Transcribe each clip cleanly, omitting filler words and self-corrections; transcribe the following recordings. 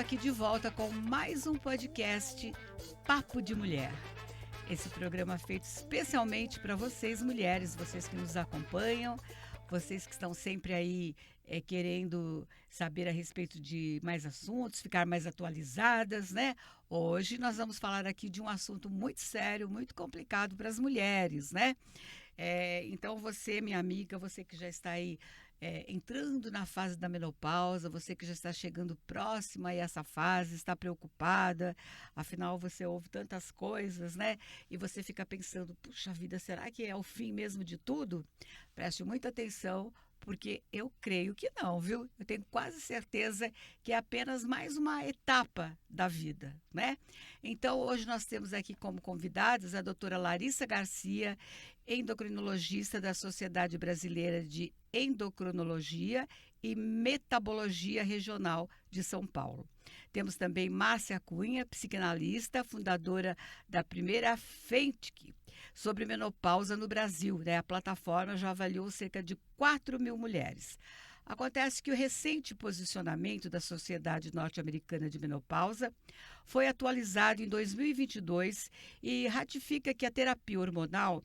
aqui de volta com mais um podcast Papo de Mulher. Esse programa feito especialmente para vocês, mulheres, vocês que nos acompanham, vocês que estão sempre aí querendo saber a respeito de mais assuntos, ficar mais atualizadas, né? Hoje nós vamos falar aqui de um assunto muito sério, muito complicado para as mulheres, né? Então você, minha amiga, você que já está aí entrando na fase da menopausa, você que já está chegando próxima a essa fase, está preocupada, afinal você ouve tantas coisas, né? E você fica pensando, puxa vida, será que é o fim mesmo de tudo? Preste muita atenção, porque eu creio que não, viu? Eu tenho quase certeza que é apenas mais uma etapa da vida, né? Então, hoje nós temos aqui como convidadas a doutora Larissa Garcia, endocrinologista da Sociedade Brasileira de Endocrinologia e Metabologia Regional de São Paulo. Temos também Márcia Cunha, psicanalista, fundadora da primeira FENTIC sobre menopausa no Brasil, né? A plataforma já avaliou cerca de 4.000 mulheres. Acontece que o recente posicionamento da Sociedade Norte-Americana de Menopausa foi atualizado em 2022 e ratifica que a terapia hormonal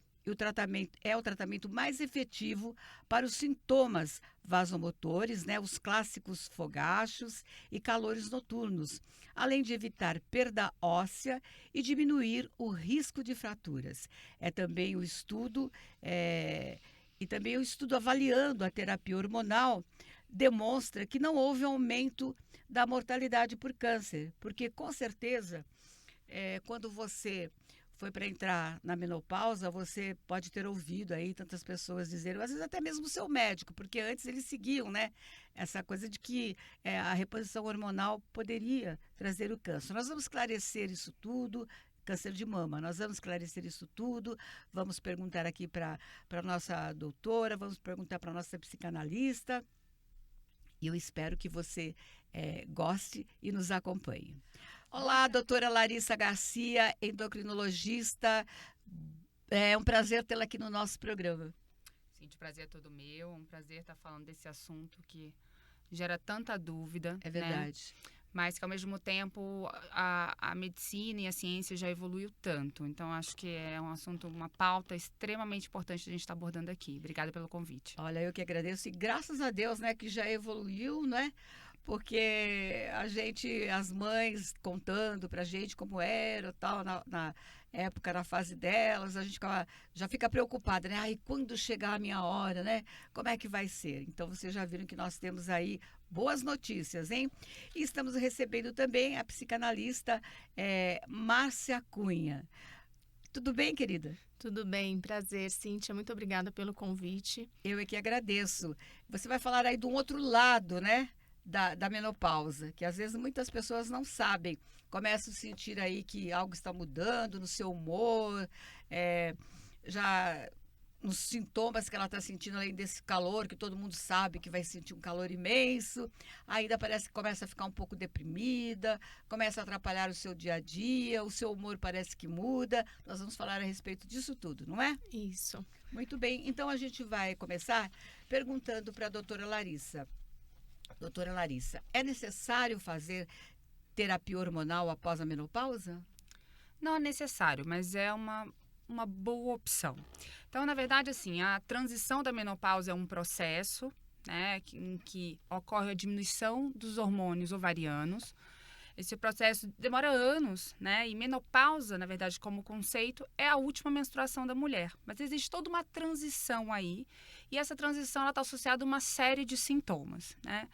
é o tratamento mais efetivo para os sintomas vasomotores, né, os clássicos fogachos e calores noturnos, além de evitar perda óssea e diminuir o risco de fraturas. Também o estudo avaliando a terapia hormonal demonstra que não houve aumento da mortalidade por câncer, porque com certeza quando você foi para entrar na menopausa, você pode ter ouvido aí tantas pessoas dizerem, às vezes até mesmo o seu médico, porque antes eles seguiam, né, essa coisa de que a reposição hormonal poderia trazer o câncer. Nós vamos esclarecer isso tudo, câncer de mama, nós vamos esclarecer isso tudo, vamos perguntar aqui para a nossa doutora, vamos perguntar para a nossa psicanalista, e eu espero que você goste e nos acompanhe. Olá, doutora Larissa Garcia, endocrinologista. É um prazer tê-la aqui no nosso programa. Sim, o prazer é todo meu. É um prazer estar falando desse assunto que gera tanta dúvida. É verdade. Né? Mas que, ao mesmo tempo, a medicina e a ciência já evoluiu tanto. Então, acho que é um assunto, uma pauta extremamente importante que a gente está abordando aqui. Obrigada pelo convite. Olha, eu que agradeço. E graças a Deus, né, que já evoluiu, né? Porque as mães contando pra gente como era, tal, na época, na fase delas, a gente já fica preocupada, né? Ai, quando chegar a minha hora, né? Como é que vai ser? Então, vocês já viram que nós temos aí boas notícias, hein? E estamos recebendo também a psicanalista Márcia Cunha. Tudo bem, querida? Tudo bem, prazer, Cíntia. Muito obrigada pelo convite. Eu é que agradeço. Você vai falar aí de um outro lado, né? Da menopausa, que às vezes muitas pessoas não sabem, começam a sentir aí que algo está mudando no seu humor, já nos sintomas que ela está sentindo, além desse calor, que todo mundo sabe que vai sentir um calor imenso, ainda parece que começa a ficar um pouco deprimida, começa a atrapalhar o seu dia a dia, o seu humor parece que muda. Nós vamos falar a respeito disso tudo, não é? Isso. Muito bem, então a gente vai começar perguntando para a doutora Larissa. Doutora Larissa, é necessário fazer terapia hormonal após a menopausa? Não é necessário, mas é uma boa opção. Então, na verdade, assim, a transição da menopausa é um processo, né, em que ocorre a diminuição dos hormônios ovarianos. Esse processo demora anos, né? E menopausa, na verdade, como conceito, é a última menstruação da mulher. Mas existe toda uma transição aí, e essa transição está associada a uma série de sintomas, né?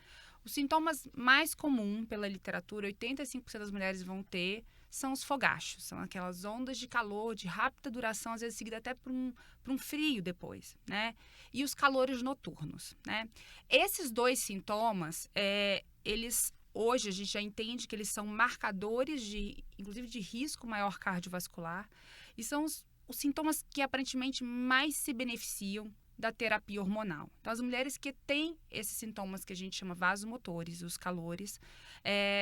Os sintomas mais comuns pela literatura, 85% das mulheres vão ter, são os fogachos. São aquelas ondas de calor de rápida duração, às vezes seguida até por um frio depois, né? E os calores noturnos, né? Esses dois sintomas, eles... Hoje, a gente já entende que eles são marcadores, inclusive, de risco maior cardiovascular, e são os sintomas que, aparentemente, mais se beneficiam da terapia hormonal. Então, as mulheres que têm esses sintomas que a gente chama vasomotores, os calores,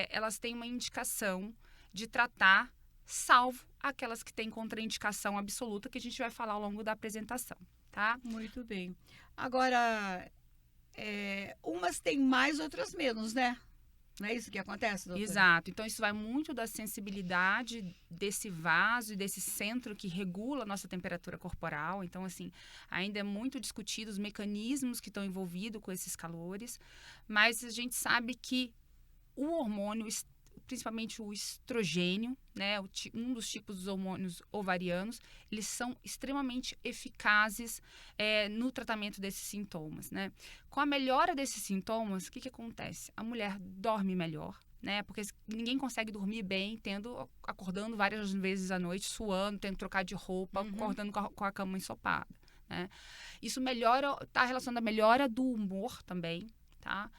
elas têm uma indicação de tratar, salvo aquelas que têm contraindicação absoluta, que a gente vai falar ao longo da apresentação, tá? Muito bem. Agora, umas têm mais, outras menos, né? Não é isso que acontece, doutora? Exato. Então, isso vai muito da sensibilidade desse vaso e desse centro que regula a nossa temperatura corporal. Então, assim, ainda é muito discutido os mecanismos que estão envolvidos com esses calores, mas a gente sabe que o hormônio, principalmente o estrogênio, né, um dos tipos dos hormônios ovarianos, eles são extremamente eficazes no tratamento desses sintomas, né? Com a melhora desses sintomas, o que acontece? A mulher dorme melhor, né? Porque ninguém consegue dormir bem acordando várias vezes à noite, suando, tendo que trocar de roupa, acordando com a cama ensopada, né? Isso está relacionado à melhora do humor também, tá?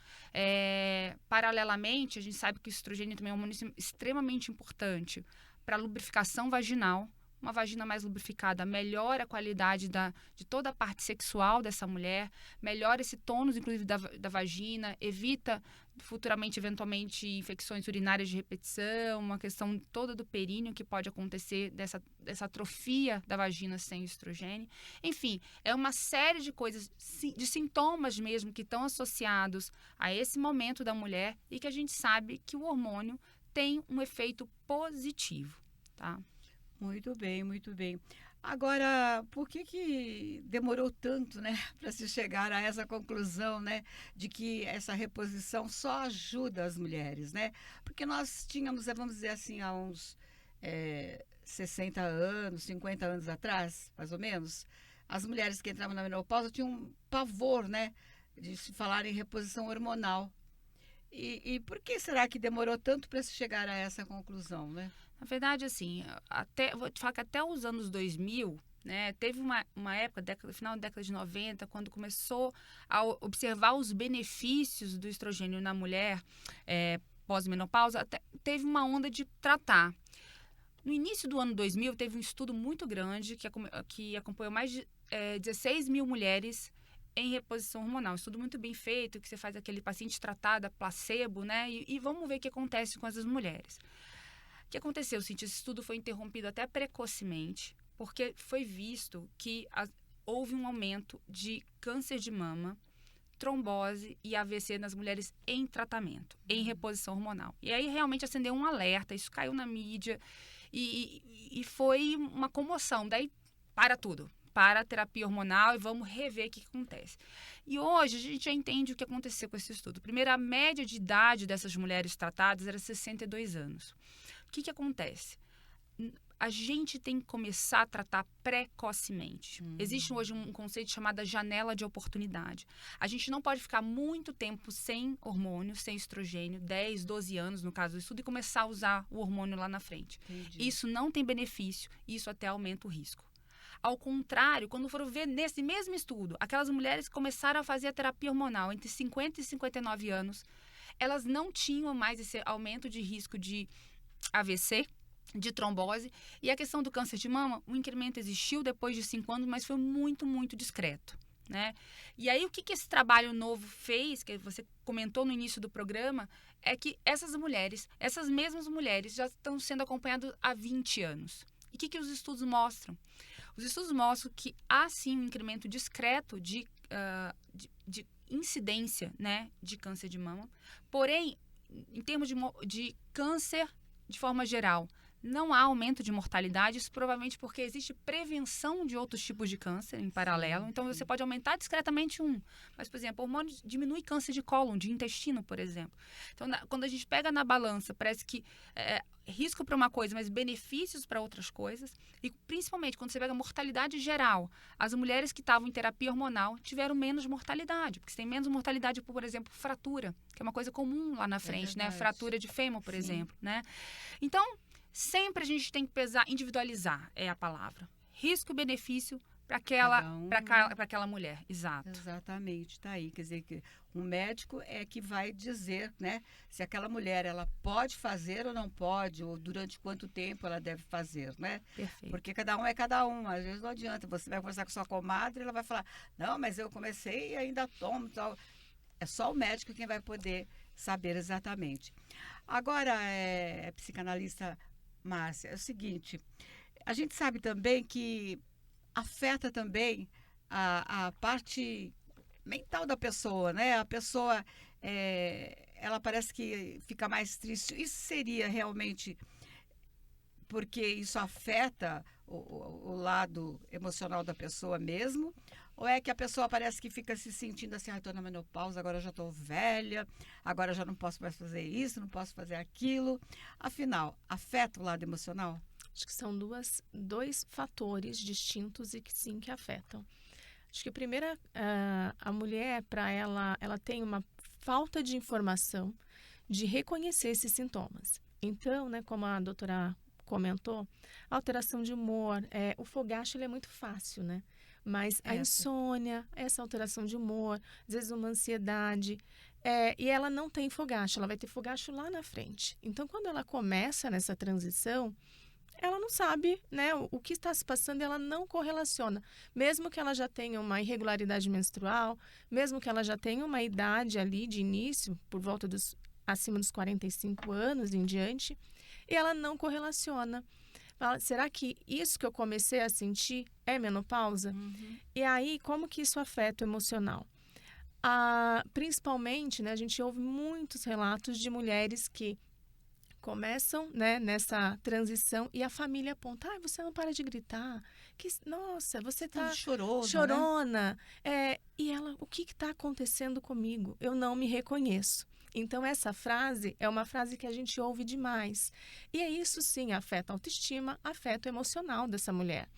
Paralelamente, a gente sabe que o estrogênio também é um hormônio extremamente importante para a lubrificação vaginal. Uma vagina mais lubrificada melhora a qualidade de toda a parte sexual dessa mulher, melhora esse tônus, inclusive, da vagina, evita futuramente, eventualmente, infecções urinárias de repetição, uma questão toda do períneo que pode acontecer dessa atrofia da vagina sem estrogênio. Enfim, é uma série de coisas, de sintomas mesmo, que estão associados a esse momento da mulher e que a gente sabe que o hormônio tem um efeito positivo, tá? Muito bem, muito bem. Agora, por que demorou tanto, né, para se chegar a essa conclusão, né, de que essa reposição só ajuda as mulheres, né? Porque nós tínhamos, vamos dizer assim, há uns 60 anos, 50 anos atrás, mais ou menos, as mulheres que entravam na menopausa tinham um pavor, né, de se falar em reposição hormonal. E por que será que demorou tanto para se chegar a essa conclusão, né? Na verdade, assim, vou te falar que até os anos 2000, né, teve uma época, final da década de 90, quando começou a observar os benefícios do estrogênio na mulher pós-menopausa, até teve uma onda de tratar. No início do ano 2000, teve um estudo muito grande que acompanhou mais de 16 mil mulheres em reposição hormonal. Um estudo muito bem feito, que você faz aquele paciente tratado, placebo, né, e vamos ver o que acontece com essas mulheres. O que aconteceu, esse estudo foi interrompido até precocemente, porque foi visto que houve um aumento de câncer de mama, trombose e AVC nas mulheres em tratamento, em reposição hormonal. E aí realmente acendeu um alerta, isso caiu na mídia e foi uma comoção. Daí, para tudo. Para a terapia hormonal e vamos rever o que acontece. E hoje a gente já entende o que aconteceu com esse estudo. Primeiro, a média de idade dessas mulheres tratadas era 62 anos. O que acontece? A gente tem que começar a tratar precocemente. Existe hoje um conceito chamado janela de oportunidade. A gente não pode ficar muito tempo sem hormônio, sem estrogênio, 10, 12 anos, no caso do estudo, e começar a usar o hormônio lá na frente. Entendi. Isso não tem benefício, isso até aumenta o risco. Ao contrário, quando foram ver nesse mesmo estudo, aquelas mulheres que começaram a fazer a terapia hormonal entre 50 e 59 anos, elas não tinham mais esse aumento de risco de AVC, de trombose, e a questão do câncer de mama, o incremento existiu depois de 5 anos, mas foi muito, muito discreto, né? E aí, o que esse trabalho novo fez, que você comentou no início do programa, é que essas mesmas mulheres, já estão sendo acompanhadas há 20 anos. E o que os estudos mostram? Os estudos mostram que há, sim, um incremento discreto de incidência, né, de câncer de mama, porém, em termos de câncer, de forma geral, não há aumento de mortalidade, isso provavelmente porque existe prevenção de outros tipos de câncer em paralelo. Então, você pode aumentar discretamente mas, por exemplo, o hormônio diminui câncer de cólon, de intestino, por exemplo. Então, quando a gente pega na balança, parece que risco para uma coisa, mas benefícios para outras coisas. E, principalmente, quando você pega a mortalidade geral, as mulheres que estavam em terapia hormonal tiveram menos mortalidade, porque você tem menos mortalidade por exemplo, fratura, que é uma coisa comum lá na frente, né? Fratura de fêmur, por exemplo, né? Então, sempre a gente tem que pesar, individualizar é a palavra. Risco e benefício para aquela mulher. Exato. Exatamente, tá aí. Quer dizer, que o médico é que vai dizer, né, se aquela mulher ela pode fazer ou não pode, ou durante quanto tempo ela deve fazer, né? Perfeito. Porque cada um é cada um. Às vezes não adianta. Você vai conversar com sua comadre, ela vai falar, não, mas eu comecei e ainda tomo tal. É só o médico quem vai poder saber exatamente. Agora, psicanalista Márcia, é o seguinte, a gente sabe também que afeta também a parte mental da pessoa, né? A pessoa, ela parece que fica mais triste. Isso seria realmente porque isso afeta o lado emocional da pessoa mesmo? Ou é que a pessoa parece que fica se sentindo assim, estou na menopausa, agora já estou velha, agora já não posso mais fazer isso, não posso fazer aquilo. Afinal, afeta o lado emocional? Acho que são dois fatores distintos e que sim, que afetam. Acho que primeiro, a mulher, para ela tem uma falta de informação de reconhecer esses sintomas. Então, né, como a doutora comentou, a alteração de humor, o fogacho ele é muito fácil, né? Mas a insônia, essa alteração de humor, às vezes uma ansiedade, e ela não tem fogacho, ela vai ter fogacho lá na frente. Então, quando ela começa nessa transição, ela não sabe, né, o que está se passando, ela não correlaciona. Mesmo que ela já tenha uma irregularidade menstrual, mesmo que ela já tenha uma idade ali de início, por volta acima dos 45 anos em diante, e ela não correlaciona. Fala, será que isso que eu comecei a sentir é menopausa? Uhum. E aí, como que isso afeta o emocional? Principalmente, né, a gente ouve muitos relatos de mulheres que começam, né, nessa transição e a família aponta, você não para de gritar, nossa, você tá chorona. Né? E ela, o que está acontecendo comigo? Eu não me reconheço. Então, essa frase é uma frase que a gente ouve demais. E isso, sim, afeta a autoestima, afeta o emocional dessa mulher.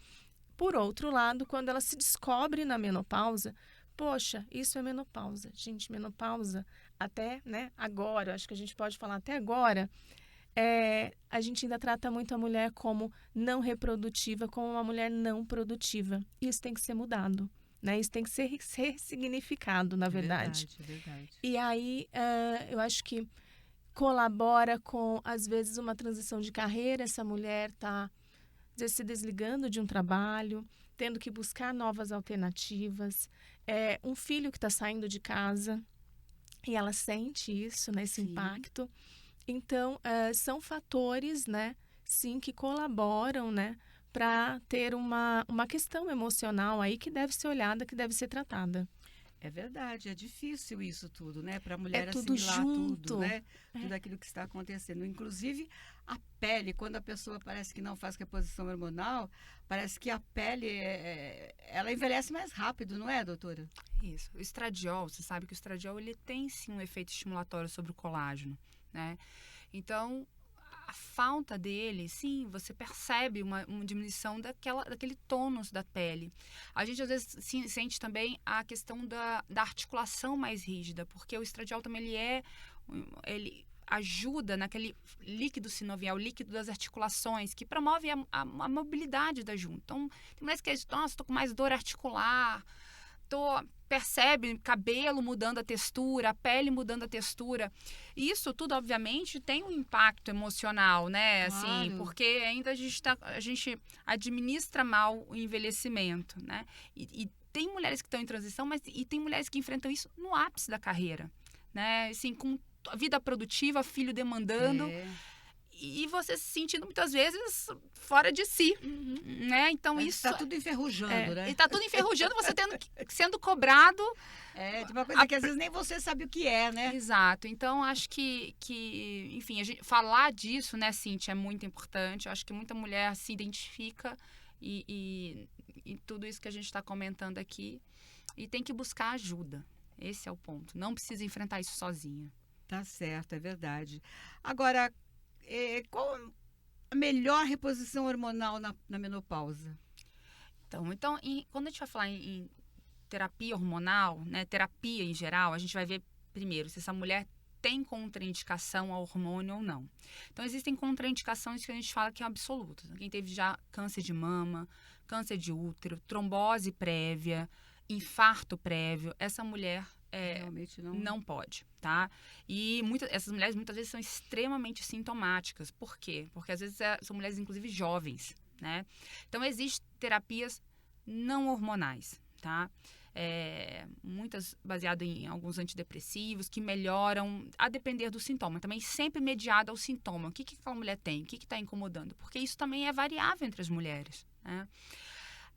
Por outro lado, quando ela se descobre na menopausa, poxa, isso é menopausa. Gente, menopausa, até, né, agora, acho que a gente pode falar até agora, a gente ainda trata muito a mulher como não reprodutiva, como uma mulher não produtiva. Isso tem que ser mudado, né? Isso tem que ser ressignificado, na verdade. É verdade. E aí, eu acho que colabora com, às vezes, uma transição de carreira. Essa mulher está, às vezes, se desligando de um trabalho, tendo que buscar novas alternativas. Um filho que está saindo de casa e ela sente isso, né, esse impacto. Então, são fatores, né, sim, que colaboram, né, para ter uma questão emocional aí que deve ser olhada, que deve ser tratada. É verdade, é difícil isso tudo, né? Para a mulher tudo assimilar junto. tudo, né? Tudo aquilo que está acontecendo. Inclusive, a pele, quando a pessoa parece que não faz reposição hormonal, parece que a pele, ela envelhece mais rápido, não é, doutora? Isso. O estradiol, você sabe que o estradiol, ele tem, sim, um efeito estimulatório sobre o colágeno, né? Então, a falta dele, sim, você percebe uma diminuição daquele tônus da pele. A gente, às vezes, sente também a questão da articulação mais rígida, porque o estradiol também, ele ajuda naquele líquido sinovial, líquido das articulações, que promove a mobilidade da junta. Então, tem mulheres que dizem, nossa, estou com mais dor articular, percebe cabelo mudando a textura, a pele mudando a textura. E isso tudo, obviamente, tem um impacto emocional, né? Claro. Assim, porque ainda a gente administra mal o envelhecimento, né? E tem mulheres que estão em transição, e tem mulheres que enfrentam isso no ápice da carreira, né? Assim, com a vida produtiva, filho demandando. E você se sentindo muitas vezes fora de si, né? Então isso está tudo enferrujando, né? E está tudo enferrujando, você sendo cobrado. De uma coisa que às vezes nem você sabe o que é, né? Exato. Então acho que enfim, falar disso, né, Cíntia, é muito importante. Eu acho que muita mulher se identifica e tudo isso que a gente está comentando aqui e tem que buscar ajuda. Esse é o ponto. Não precisa enfrentar isso sozinha. Tá certo, é verdade. Agora, qual a melhor reposição hormonal na menopausa? Então quando a gente vai falar em terapia hormonal, né, terapia em geral, a gente vai ver primeiro se essa mulher tem contraindicação ao hormônio ou não. Então, existem contraindicações que a gente fala que é absolutas. Quem teve já câncer de mama, câncer de útero, trombose prévia, infarto prévio, essa mulher realmente não pode, tá? E essas mulheres muitas vezes são extremamente sintomáticas. Por quê? Porque às vezes são mulheres, inclusive, jovens, né? Então, existem terapias não hormonais, tá? Muitas baseadas em alguns antidepressivos que melhoram a depender do sintoma. Também sempre mediado ao sintoma. O que aquela mulher tem? O que está incomodando? Porque isso também é variável entre as mulheres, né?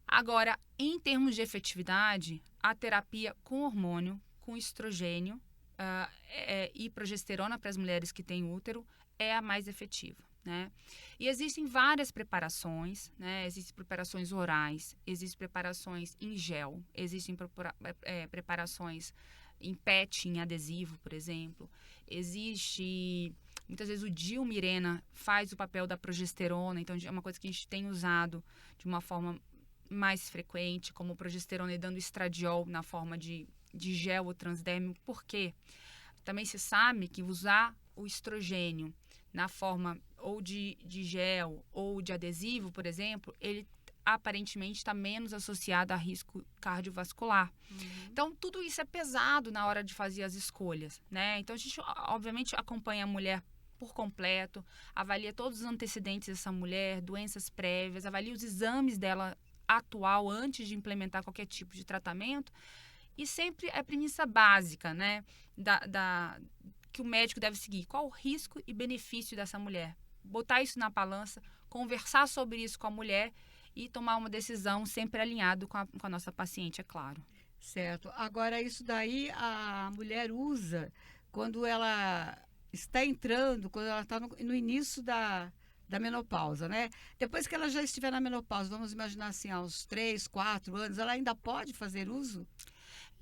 Agora, em termos de efetividade, a terapia com hormônio, com estrogênio, e progesterona para as mulheres que têm útero é a mais efetiva, né? E existem várias preparações, né? Existem preparações orais, existem preparações em gel, existem preparações em PET, em adesivo, por exemplo. Existe, muitas vezes o Dilmirena faz o papel da progesterona, então é uma coisa que a gente tem usado de uma forma mais frequente, como progesterona e dando estradiol na forma de gel ou transdérmico. Por quê? Também se sabe que usar o estrogênio na forma ou de gel ou de adesivo, por exemplo, ele aparentemente está menos associado a risco cardiovascular. Então, tudo isso é pesado na hora de fazer as escolhas, né? Então, a gente, obviamente, acompanha a mulher por completo, avalia todos os antecedentes dessa mulher, doenças prévias, avalia os exames dela atual antes de implementar qualquer tipo de tratamento. E sempre é a premissa básica, né, que o médico deve seguir. Qual o risco e benefício dessa mulher? Botar isso na balança, conversar sobre isso com a mulher e tomar uma decisão sempre alinhado com a nossa paciente, é claro. Certo. Agora, isso daí a mulher usa quando ela está entrando, quando ela está no início da menopausa, né? Depois que ela já estiver na menopausa, vamos imaginar assim, aos 3, 4 anos, ela ainda pode fazer uso?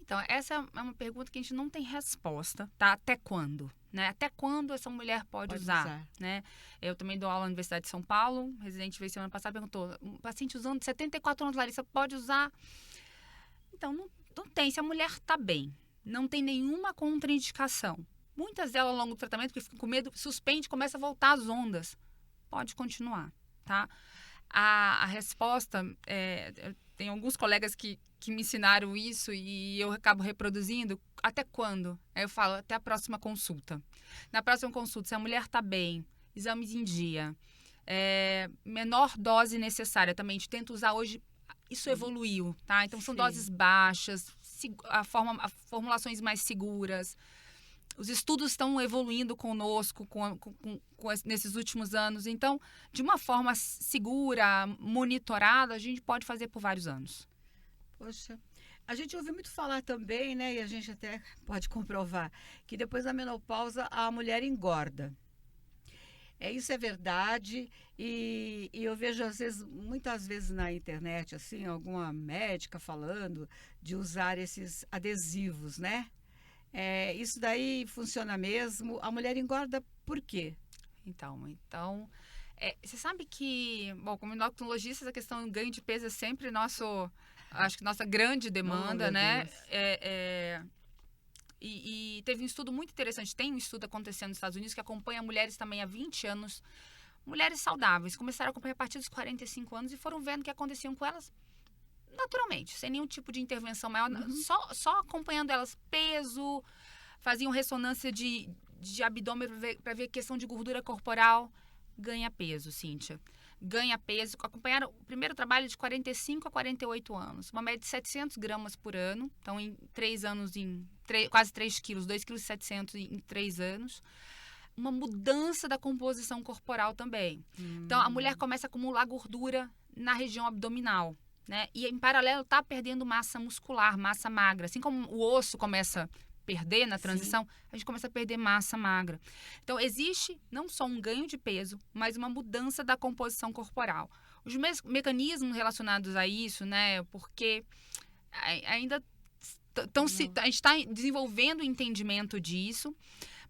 Então, essa é uma pergunta que a gente não tem resposta, tá? Até quando? Né? Até quando essa mulher pode usar? Né? Eu também dou aula na Universidade de São Paulo, o residente veio semana passada e perguntou, um paciente usando 74 anos, Larissa, pode usar? Então, não tem. Se a mulher está bem, não tem nenhuma contraindicação, muitas delas ao longo do tratamento, porque ficam com medo, suspende, começa a voltar as ondas, pode continuar, tá? A resposta, tem alguns colegas que me ensinaram isso e eu acabo reproduzindo. Até quando? Aí eu falo, até a próxima consulta. Na próxima consulta, se a mulher está bem, exames em dia, menor dose necessária também, a gente tenta usar hoje, isso evoluiu, tá? Então, são doses baixas, formulações mais seguras. Os estudos estão evoluindo conosco nesses últimos anos. Então, de uma forma segura, monitorada, a gente pode fazer por vários anos. Poxa, a gente ouve muito falar também, né? E a gente até pode comprovar, que depois da menopausa a mulher engorda. Isso é verdade. E eu vejo, muitas vezes na internet, assim, alguma médica falando de usar esses adesivos, né? Isso daí funciona mesmo? A mulher engorda por quê? Então, você sabe que, bom, como endocrinologistas, a questão do ganho de peso é sempre acho que nossa grande demanda, né? E teve um estudo muito interessante, tem um estudo acontecendo nos Estados Unidos que acompanha mulheres também há 20 anos, mulheres saudáveis, começaram a acompanhar a partir dos 45 anos e foram vendo o que acontecia com elas naturalmente, sem nenhum tipo de intervenção maior, só acompanhando elas, peso, faziam ressonância de abdômen para ver questão de gordura corporal, ganha peso, Cíntia. Ganha peso, acompanharam o primeiro trabalho de 45 a 48 anos, uma média de 700 gramas por ano, então em 3 anos, quase 3 quilos, 2,7 kg em 3 anos. Uma mudança da composição corporal também. Então, a mulher começa a acumular gordura na região abdominal, né? E, em paralelo, está perdendo massa muscular, massa magra. Assim como o osso começa a perder na transição, a gente começa a perder massa magra. Então, existe não só um ganho de peso, mas uma mudança da composição corporal. Os mecanismos relacionados a isso, né? Porque ainda a gente está desenvolvendo o entendimento disso,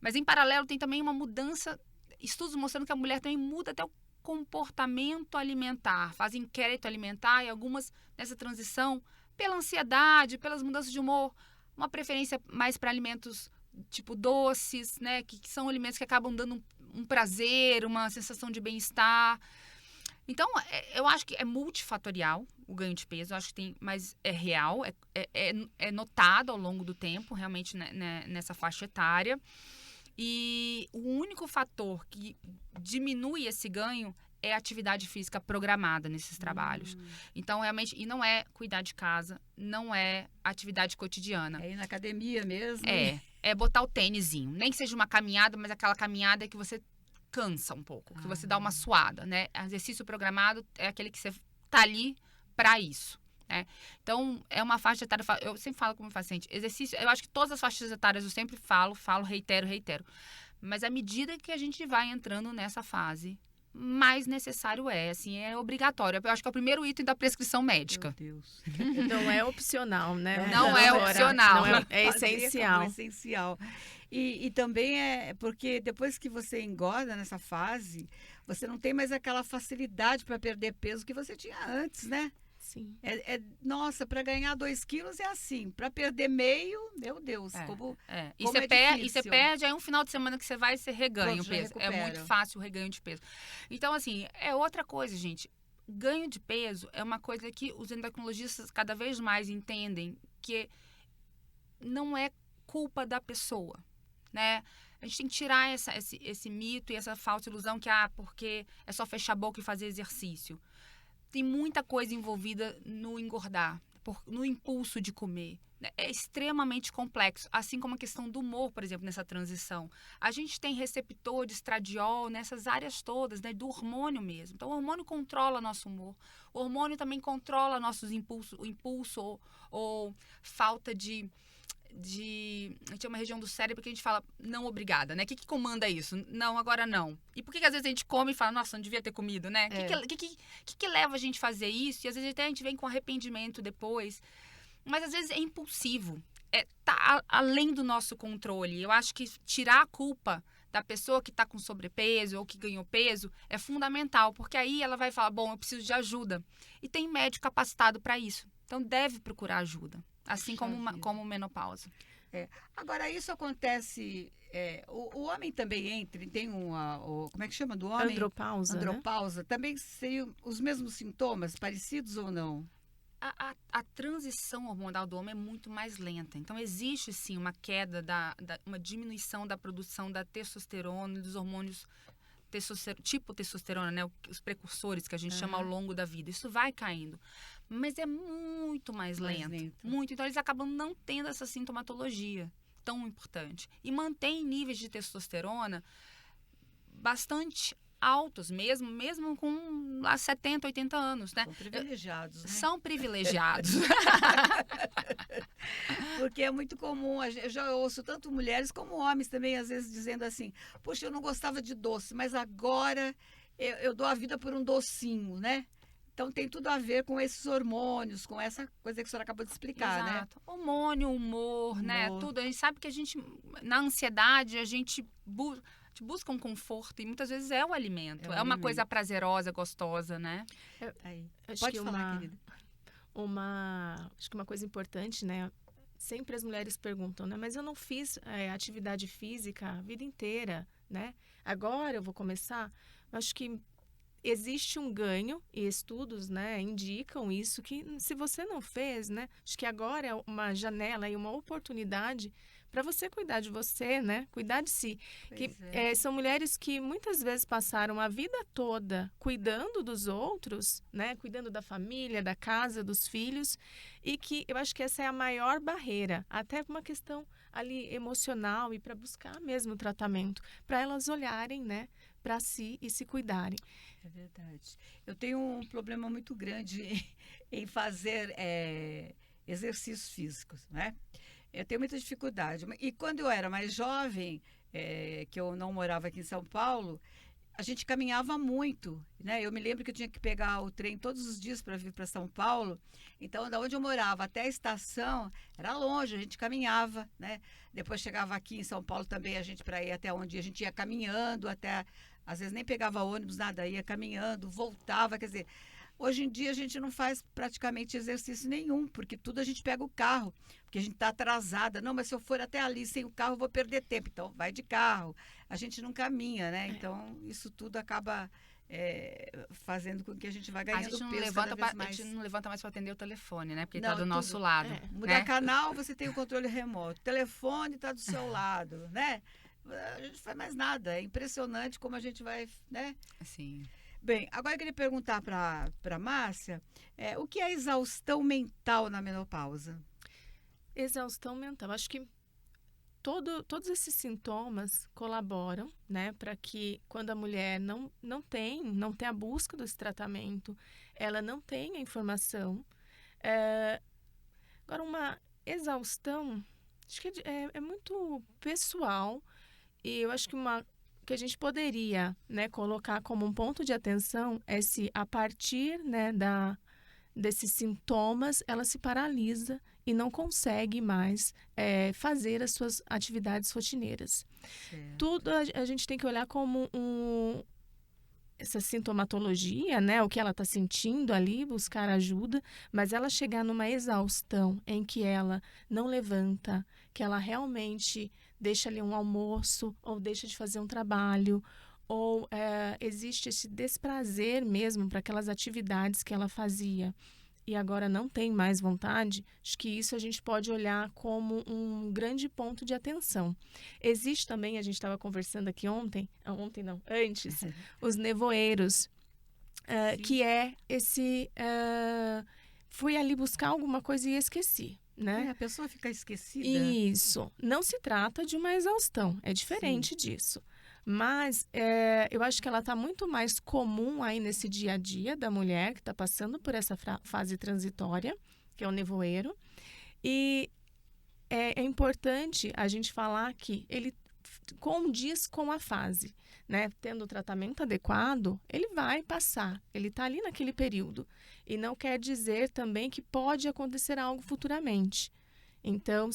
mas, em paralelo, tem também uma mudança, estudos mostrando que a mulher também muda até o comportamento alimentar, fazem inquérito alimentar e algumas nessa transição, pela ansiedade, pelas mudanças de humor, uma preferência mais para alimentos tipo doces, né, que são alimentos que acabam dando um prazer, uma sensação de bem-estar. Então, eu acho que é multifatorial o ganho de peso, eu acho que tem, mas é real, é notado ao longo do tempo, realmente, né, nessa faixa etária. E o único fator que diminui esse ganho é a atividade física programada nesses trabalhos. Então, realmente, e não é cuidar de casa, não é atividade cotidiana. É ir na academia mesmo. É botar o tênisinho. Nem que seja uma caminhada, mas aquela caminhada que você cansa um pouco, que você dá uma suada, né? Exercício programado é aquele que você tá ali para isso, né? Então, é uma faixa etária, eu sempre falo como paciente, exercício, eu acho que todas as faixas etárias eu sempre falo, reitero. Mas à medida que a gente vai entrando nessa fase, mais necessário assim, é obrigatório. Eu acho que é o primeiro item da prescrição médica. Meu Deus. Não é opcional, né? Não é opcional. Não é Fazer essencial. acabou essencial. E também é porque depois que você engorda nessa fase, você não tem mais aquela facilidade para perder peso que você tinha antes, né? Sim. Nossa, para ganhar 2 quilos é assim. Para perder meio, meu Deus, como E como você difícil. perde, aí um final de semana que você vai, você reganha Pronto, o já peso. É recupera. muito fácil o reganho de peso. Então, assim, é outra coisa, gente. Ganho de peso é uma coisa que os endocrinologistas cada vez mais entendem que não é culpa da pessoa, né? A gente tem que tirar esse mito e essa falsa ilusão que, porque é só fechar a boca e fazer exercício. Tem muita coisa envolvida no engordar, no impulso de comer. É extremamente complexo, assim como a questão do humor, por exemplo, nessa transição. A gente tem receptor de estradiol nessas áreas todas, né, do hormônio mesmo. Então, o hormônio controla nosso humor. O hormônio também controla nossos impulsos, o impulso ou falta de... A gente tem uma região do cérebro que a gente fala não obrigada, né? O que comanda isso? Não, agora não. E por que às vezes a gente come e fala, nossa, não devia ter comido, né? O que leva a gente a fazer isso? E às vezes até a gente vem com arrependimento depois. Mas às vezes é impulsivo. Tá além do nosso controle. Eu acho que tirar a culpa da pessoa que está com sobrepeso ou que ganhou peso é fundamental, porque aí ela vai falar, bom, eu preciso de ajuda. E tem médico capacitado para isso. Então deve procurar ajuda. Assim como menopausa. Agora, isso acontece... o homem também tem como é que chama do homem? Andropausa, Andropausa. Né? Também seriam os mesmos sintomas, parecidos ou não? A transição hormonal do homem é muito mais lenta. Então, existe, sim, uma queda, uma diminuição da produção da testosterona e dos hormônios tipo testosterona, né? Os precursores que a gente chama ao longo da vida. Isso vai caindo. Mas é muito mais lento. Muito. Então, eles acabam não tendo essa sintomatologia tão importante. E mantém níveis de testosterona bastante altos, mesmo com lá 70, 80 anos, né? São privilegiados, né? São privilegiados. Porque é muito comum, eu já ouço tanto mulheres como homens também, às vezes, dizendo assim, poxa, eu não gostava de doce, mas agora eu dou a vida por um docinho, né? Então, tem tudo a ver com esses hormônios, com essa coisa que a senhora acabou de explicar, Exato. Né? Hormônio, humor, né? Tudo. A gente sabe que na ansiedade, a gente busca um conforto e muitas vezes é o alimento. É uma coisa prazerosa, gostosa, né? Pode falar, querida. Acho que uma coisa importante, né? Sempre as mulheres perguntam, né? Mas eu não fiz atividade física a vida inteira, né? Agora eu vou começar. Acho que existe um ganho, e estudos, né, indicam isso, que se você não fez, né, acho que agora é uma janela e uma oportunidade para você cuidar de você, né, cuidar de si. São mulheres que muitas vezes passaram a vida toda cuidando dos outros, né, cuidando da família, da casa, dos filhos, e que eu acho que essa é a maior barreira, até uma questão ali emocional e para buscar mesmo o tratamento, para elas olharem, né, para si e se cuidarem. É verdade. Eu tenho um problema muito grande em fazer exercícios físicos, né? Eu tenho muita dificuldade. E quando eu era mais jovem, que eu não morava aqui em São Paulo, a gente caminhava muito, né? Eu me lembro que eu tinha que pegar o trem todos os dias para vir para São Paulo. Então, da onde eu morava até a estação, era longe, a gente caminhava, né? Depois chegava aqui em São Paulo também, a gente para ir até onde a gente ia caminhando, às vezes nem pegava ônibus, nada, ia caminhando, voltava, quer dizer... Hoje em dia a gente não faz praticamente exercício nenhum, porque tudo a gente pega o carro, porque a gente está atrasada. Não, mas se eu for até ali sem o carro, eu vou perder tempo. Então, vai de carro. A gente não caminha, né? Então, isso tudo acaba fazendo com que a gente vá ganhando peso cada vez mais. A gente não levanta mais para atender o telefone, né? Porque está do nosso lado. Mudar canal, você tem o controle remoto. O telefone está do seu lado, né? A gente não faz mais nada. É impressionante como a gente vai, né? Sim. Bem, agora eu queria perguntar para a Márcia, o que é exaustão mental na menopausa? Exaustão mental, acho que todos esses sintomas colaboram, né, para que quando a mulher não tem a busca desse tratamento, ela não tem a informação, Agora, uma exaustão, acho que é muito pessoal, e eu acho que a gente poderia, né, colocar como um ponto de atenção é se a partir, né, desses sintomas ela se paralisa e não consegue mais fazer as suas atividades rotineiras. Certo. Tudo a gente tem que olhar como essa sintomatologia, né, o que ela está sentindo ali, buscar ajuda, mas ela chegar numa exaustão em que ela não levanta, que ela realmente deixa ali um almoço, ou deixa de fazer um trabalho, ou existe esse desprazer mesmo para aquelas atividades que ela fazia e agora não tem mais vontade, acho que isso a gente pode olhar como um grande ponto de atenção. Existe também, a gente estava conversando aqui antes, os nevoeiros, que é esse, fui ali buscar alguma coisa e esqueci, né? A pessoa fica esquecida. Isso, não se trata de uma exaustão, é diferente disso. Mas eu acho que ela está muito mais comum aí nesse dia a dia da mulher que está passando por essa fase transitória, que é o nevoeiro. E é importante a gente falar que ele condiz com a fase, né? Tendo o tratamento adequado, ele vai passar, ele está ali naquele período. E não quer dizer também que pode acontecer algo futuramente. Então,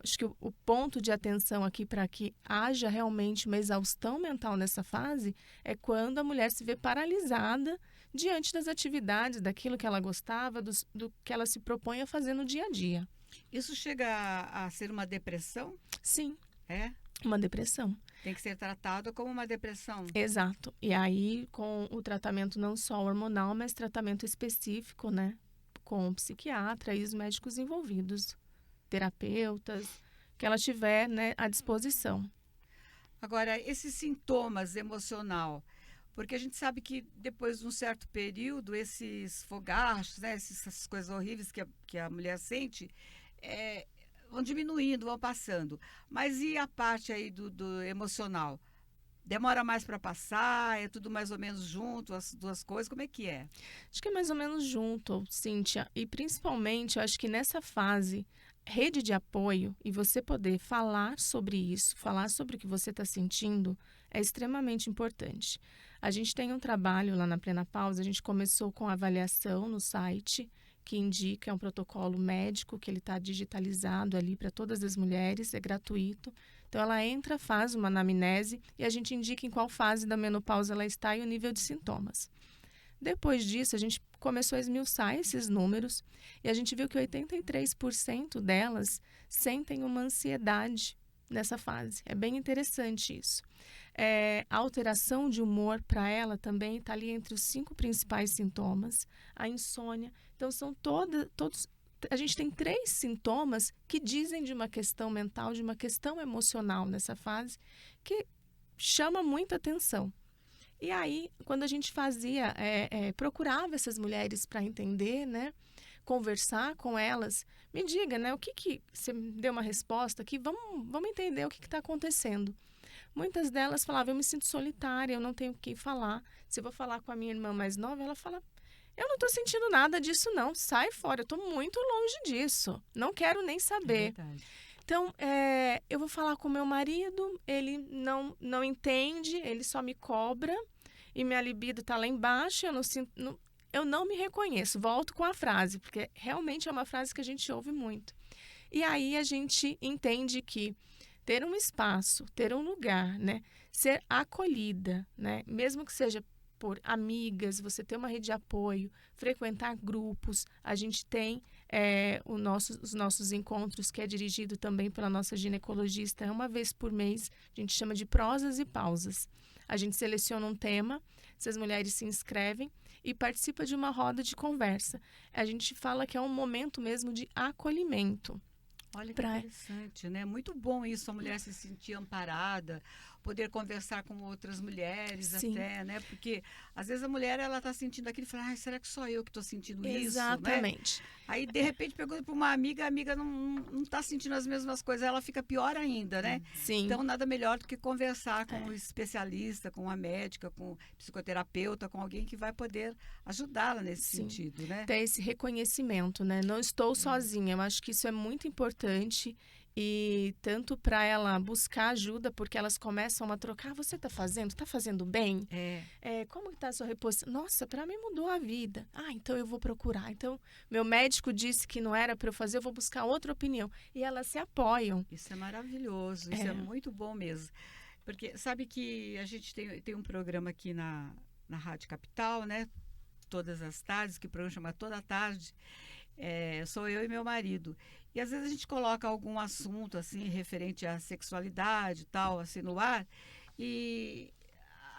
acho que o ponto de atenção aqui para que haja realmente uma exaustão mental nessa fase é quando a mulher se vê paralisada diante das atividades, daquilo que ela gostava, do que ela se propõe a fazer no dia a dia. Isso chega a ser uma depressão? Sim. É? Uma depressão. Tem que ser tratado como uma depressão. Exato. E aí, com o tratamento não só hormonal, mas tratamento específico, né? Com o psiquiatra e os médicos envolvidos, terapeutas, que ela tiver, né, à disposição. Agora, esses sintomas emocional, porque a gente sabe que depois de um certo período, esses fogachos, né, essas coisas horríveis que a mulher sente, vão diminuindo, vão passando. Mas e a parte aí do emocional? Demora mais para passar? É tudo mais ou menos junto, as duas coisas? Como é que é? Acho que é mais ou menos junto, Cíntia. E principalmente, eu acho que nessa fase, rede de apoio e você poder falar sobre isso, falar sobre o que você está sentindo, é extremamente importante. A gente tem um trabalho lá na Plena Pausa, a gente começou com avaliação no site, que indica um protocolo médico, que ele está digitalizado ali para todas as mulheres, é gratuito. Então, ela entra, faz uma anamnese e a gente indica em qual fase da menopausa ela está e o nível de sintomas. Depois disso, a gente começou a esmiuçar esses números e a gente viu que 83% delas sentem uma ansiedade nessa fase. É bem interessante isso. A alteração de humor para ela também está ali entre os 5 principais sintomas. A insônia. Então, são todos... A gente tem 3 sintomas que dizem de uma questão mental, de uma questão emocional nessa fase, que chama muita atenção. E aí, quando a gente fazia, procurava essas mulheres para entender, né, conversar com elas, me diga, né, o que você me deu uma resposta aqui, vamos entender o que está acontecendo. Muitas delas falavam, eu me sinto solitária, eu não tenho o que falar. Se eu vou falar com a minha irmã mais nova, ela fala, eu não estou sentindo nada disso não, sai fora, eu estou muito longe disso, não quero nem saber. É verdade. Então, eu vou falar com meu marido, ele não entende, ele só me cobra e minha libido está lá embaixo, eu não me reconheço. Volto com a frase, porque realmente é uma frase que a gente ouve muito. E aí a gente entende que ter um espaço, ter um lugar, né, ser acolhida, né, mesmo que seja por amigas, você ter uma rede de apoio, frequentar grupos. A gente tem os nossos encontros, que é dirigido também pela nossa ginecologista, uma vez por mês. A gente chama de prosas e pausas. A gente seleciona um tema, essas mulheres se inscrevem e participa de uma roda de conversa. A gente fala que é um momento mesmo de acolhimento. Olha que interessante, né? Muito bom isso, a mulher se sentir amparada, poder conversar com outras mulheres. Sim. Até, né? Porque às vezes a mulher ela está sentindo aquilo e fala, ai, será que só eu que estou sentindo isso? Exatamente. Né? Aí, de repente, pergunta para uma amiga, a amiga não está sentindo as mesmas coisas, ela fica pior ainda, né? Sim. Então, nada melhor do que conversar com o especialista, com a médica, com o psicoterapeuta, com alguém que vai poder ajudá-la nesse sentido, né? Ter esse reconhecimento, né? Não estou sozinha. Eu acho que isso é muito importante. E tanto para ela buscar ajuda, porque elas começam a trocar. Você está fazendo bem? Como está a sua reposição? Nossa, para mim mudou a vida. Então eu vou procurar. Então, meu médico disse que não era para eu fazer, eu vou buscar outra opinião. E elas se apoiam. Isso é maravilhoso, isso é muito bom mesmo. Porque sabe que a gente tem um programa aqui na Rádio Capital, né? Todas as tardes, que o programa chama Toda Tarde. Sou eu e meu marido. E às vezes a gente coloca algum assunto assim referente à sexualidade e tal, assim no ar, e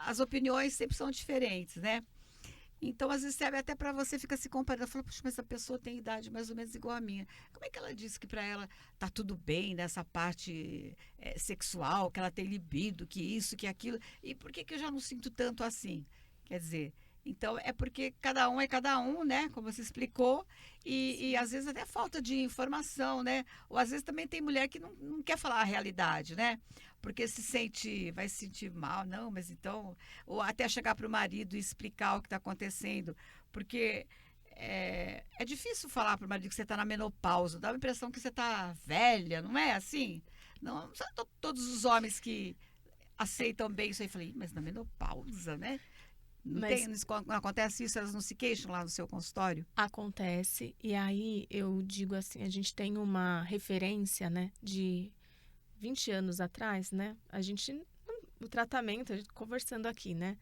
as opiniões sempre são diferentes, né? Então, às vezes, serve até para você ficar se comparando. Fala, puxa, mas essa pessoa tem idade mais ou menos igual a minha. Como é que ela disse que para ela tá tudo bem nessa parte sexual, que ela tem libido, que isso, que aquilo? E por que eu já não sinto tanto assim? Quer dizer, então é porque cada um é cada um, né? Como você explicou. E às vezes até falta de informação, né? Ou às vezes também tem mulher que não quer falar a realidade, né? Porque vai se sentir mal, não, mas então... Ou até chegar para o marido e explicar o que está acontecendo. Porque é difícil falar para o marido que você está na menopausa. Dá a impressão que você está velha, não é assim? Não são todos os homens que aceitam bem isso aí. Falei, mas na menopausa, né? Não acontece isso? Elas não se queixam lá no seu consultório? Acontece. E aí eu digo assim, a gente tem uma referência, né, de 20 anos atrás, né? O tratamento, a gente conversando aqui, né?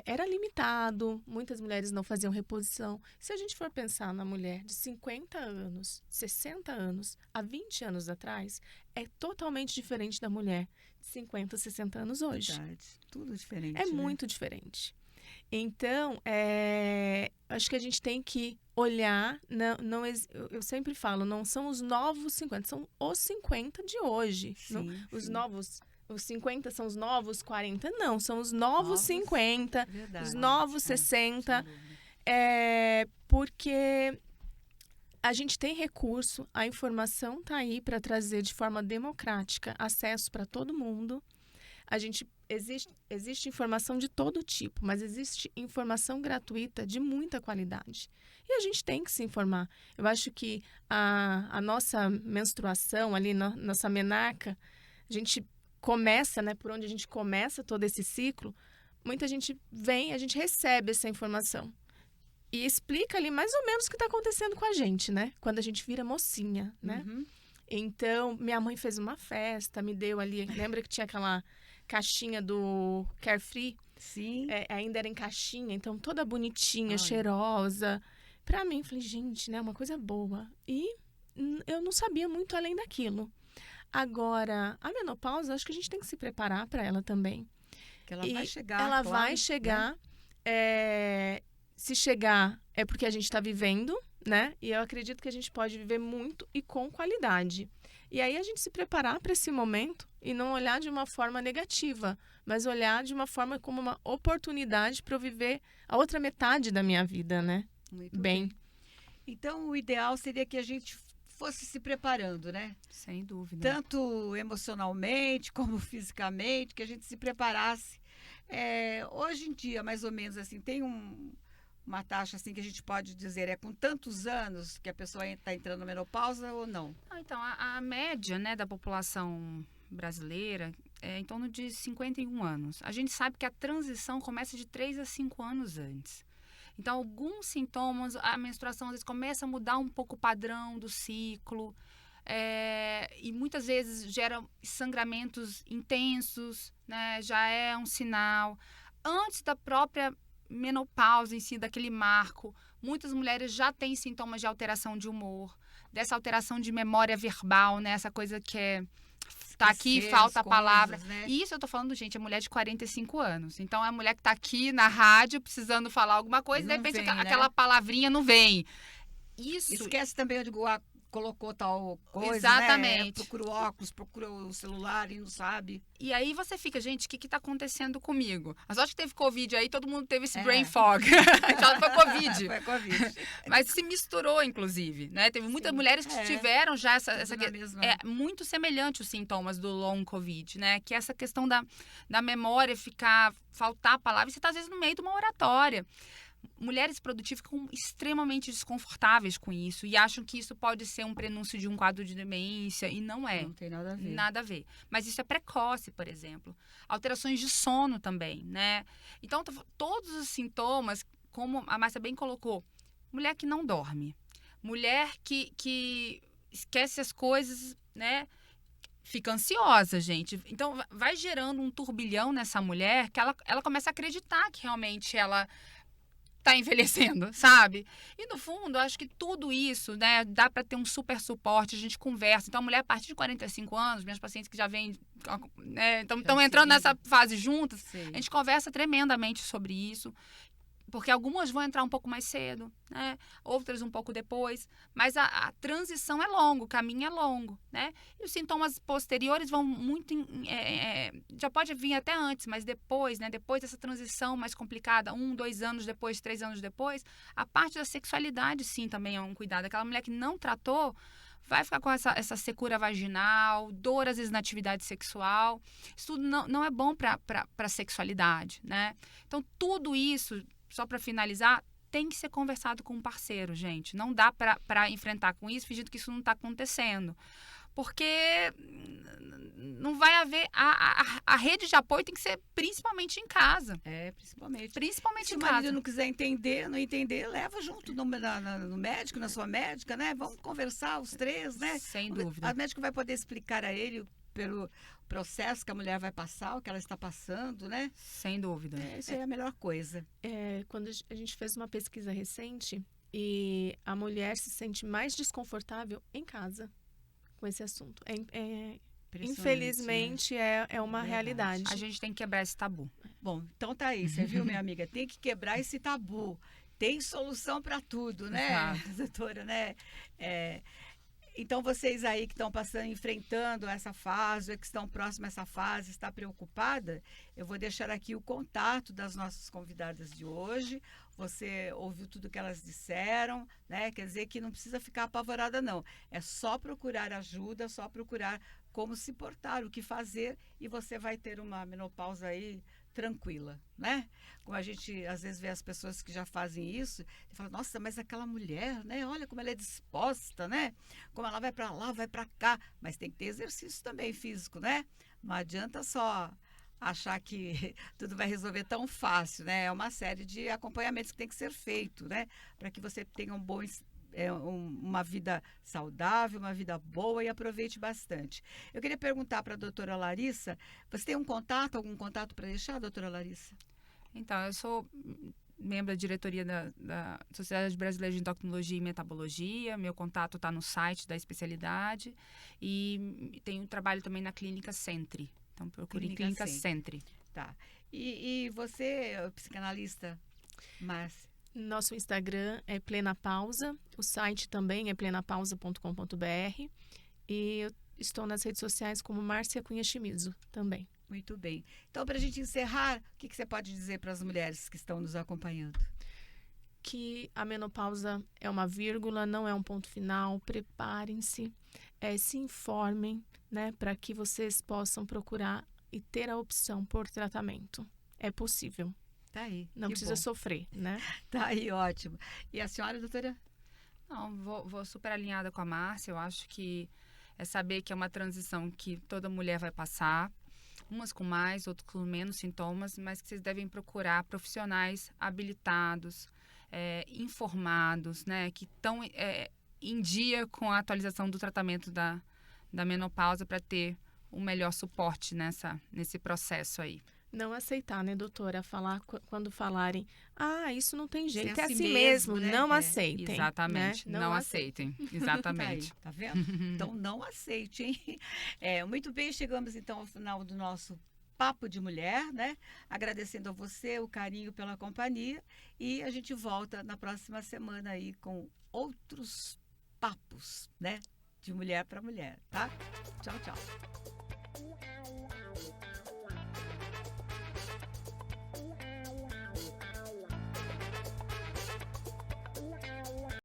Era limitado, muitas mulheres não faziam reposição. Se a gente for pensar na mulher de 50 anos, 60 anos, há 20 anos atrás, é totalmente diferente da mulher de 50, 60 anos hoje. Verdade. Tudo diferente, né? Muito diferente. Então, acho que a gente tem que olhar, eu sempre falo, não são os novos 50, são os 50 de hoje. Sim, Os 50 são os novos 40, não, são os novos 50, verdade, os novos 60, porque a gente tem recurso, a informação está aí para trazer de forma democrática acesso para todo mundo. Existe informação de todo tipo, mas existe informação gratuita de muita qualidade. E a gente tem que se informar. Eu acho que a nossa menstruação ali, nossa menarca, a gente começa, né, por onde a gente começa todo esse ciclo, muita gente vem, a gente recebe essa informação. E explica ali mais ou menos o que está acontecendo com a gente, né? Quando a gente vira mocinha, né? Uhum. Então, minha mãe fez uma festa, me deu ali, lembra que tinha aquela caixinha do Carefree? Sim. Ainda era em caixinha, então toda bonitinha, cheirosa. Pra mim, falei, gente, né, uma coisa boa. E eu não sabia muito além daquilo. Agora, a menopausa, acho que a gente tem que se preparar para ela também. Que ela vai chegar, ela vai chegar. Né? Se chegar, é porque a gente está vivendo, né? E eu acredito que a gente pode viver muito e com qualidade. E aí a gente se preparar para esse momento e não olhar de uma forma negativa, mas olhar de uma forma como uma oportunidade para eu viver a outra metade da minha vida, né? Muito bem. Então, o ideal seria que a gente fosse se preparando, né? Sem dúvida. Tanto emocionalmente como fisicamente, que a gente se preparasse. Hoje em dia, mais ou menos assim, tem uma taxa assim que a gente pode dizer, com tantos anos que a pessoa está entrando na menopausa ou não? Então, a média, né, da população brasileira é em torno de 51 anos. A gente sabe que a transição começa de 3 a 5 anos antes. Então, alguns sintomas, a menstruação às vezes começa a mudar um pouco o padrão do ciclo, e muitas vezes gera sangramentos intensos, né? Já é um sinal. Antes da própria menopausa em si, daquele marco, muitas mulheres já têm sintomas de alteração de humor, dessa alteração de memória verbal, né? Essa coisa que tá aqui e falta a palavra. Né? E isso eu tô falando, gente, é mulher de 45 anos. Então, é a mulher que tá aqui na rádio precisando falar alguma coisa e de repente aquela palavrinha não vem. Isso... Esquece também, eu digo, colocou tal coisa, Exatamente. né? Procura o óculos, procura o celular e não sabe. E aí você fica, gente, o que está acontecendo comigo? A sorte que teve Covid aí, todo mundo teve esse É. brain fog. Já foi Covid. Foi Covid. Mas se misturou, inclusive, né? Teve muitas Sim. mulheres que tiveram já essa Tudo na mesma. é muito semelhante os sintomas do long Covid, né? Que é essa questão da memória faltar a palavra, e você está às vezes no meio de uma oratória. Mulheres produtivas ficam extremamente desconfortáveis com isso e acham que isso pode ser um prenúncio de um quadro de demência, e não é. Não tem nada a ver. Nada a ver. Mas isso é precoce, por exemplo. Alterações de sono também, né? Então, todos os sintomas, como a Márcia bem colocou, mulher que não dorme, mulher que esquece as coisas, né? Fica ansiosa, gente. Então, vai gerando um turbilhão nessa mulher que ela começa a acreditar que realmente ela tá envelhecendo, sabe? E no fundo, eu acho que tudo isso, né, dá para ter um super suporte, a gente conversa. Então, a mulher a partir de 45 anos, minhas pacientes que já vêm, né, estão entrando nessa fase juntas, Sim. a gente conversa tremendamente sobre isso. Porque algumas vão entrar um pouco mais cedo, né? Outras um pouco depois. Mas a transição é longa, o caminho é longo, né? E os sintomas posteriores vão muito... já pode vir até antes, mas depois, né? Depois dessa transição mais complicada, 1, 2 anos depois, 3 anos depois, a parte da sexualidade, sim, também é um cuidado. Aquela mulher que não tratou vai ficar com essa secura vaginal, dor às vezes na atividade sexual. Isso tudo não é bom para a sexualidade, né? Então, tudo isso... Só para finalizar, tem que ser conversado com um parceiro, gente. Não dá para enfrentar com isso, fingindo que isso não está acontecendo. Porque não vai haver... A rede de apoio tem que ser principalmente em casa. Principalmente. Principalmente Se em o casa. marido não quiser não entender, leva junto no médico, na sua médica, né? Vamos conversar os três, né? Sem dúvida. A médica vai poder explicar a ele pelo processo que a mulher vai passar, o que ela está passando, né? Sem dúvida. Isso é a melhor coisa. Quando a gente fez uma pesquisa recente e a mulher se sente mais desconfortável em casa com esse assunto. Infelizmente, é uma realidade. A gente tem que quebrar esse tabu. Bom, então tá aí, você viu, minha amiga? Tem que quebrar esse tabu. Tem solução para tudo, né, doutora, né? Então, vocês aí que estão enfrentando essa fase, ou que estão próximos a essa fase, está preocupada, eu vou deixar aqui o contato das nossas convidadas de hoje. Você ouviu tudo que elas disseram, né? Quer dizer que não precisa ficar apavorada, não. É só procurar ajuda, só procurar como se portar, o que fazer, e você vai ter uma menopausa aí tranquila, né? Como a gente às vezes vê as pessoas que já fazem isso e fala, nossa, mas aquela mulher, né? Olha como ela é disposta, né? Como ela vai para lá, vai para cá, mas tem que ter exercício também físico, né? Não adianta só achar que tudo vai resolver tão fácil, né? É uma série de acompanhamentos que tem que ser feito, né? Para que você tenha uma vida saudável, uma vida boa e aproveite bastante. Eu queria perguntar para a doutora Larissa, você tem algum contato para deixar, doutora Larissa? Então, eu sou membro da diretoria da Sociedade Brasileira de Endocrinologia e Metabologia. Meu contato está no site da especialidade e tenho trabalho também na Clínica Centri. Então, procure Clínica Centri. Tá. E você, psicanalista, Márcia? Nosso Instagram é Plena Pausa, o site também é plenapausa.com.br e eu estou nas redes sociais como Márcia Cunha Shimizu também. Muito bem. Então, para a gente encerrar, o que você pode dizer para as mulheres que estão nos acompanhando? Que a menopausa é uma vírgula, não é um ponto final. Preparem-se, se informem, né, para que vocês possam procurar e ter a opção por tratamento. É possível. Tá aí. Não precisa sofrer, né? Tá aí, ótimo. E a senhora, doutora? Não, vou super alinhada com a Márcia. Eu acho que é saber que é uma transição que toda mulher vai passar. Umas com mais, outras com menos sintomas, mas que vocês devem procurar profissionais habilitados, informados, né? Que estão em dia com a atualização do tratamento da menopausa para ter um melhor suporte nesse processo aí. Não aceitar, né, doutora? Quando falarem, isso não tem jeito, é assim assim mesmo, né? Não aceitem. Exatamente, né? não aceitem. Exatamente. Tá vendo? Então, não aceite, hein? Muito bem, chegamos então ao final do nosso Papo de Mulher, né? Agradecendo a você o carinho pela companhia e a gente volta na próxima semana aí com outros papos, né? De mulher para mulher, tá? Tchau, tchau.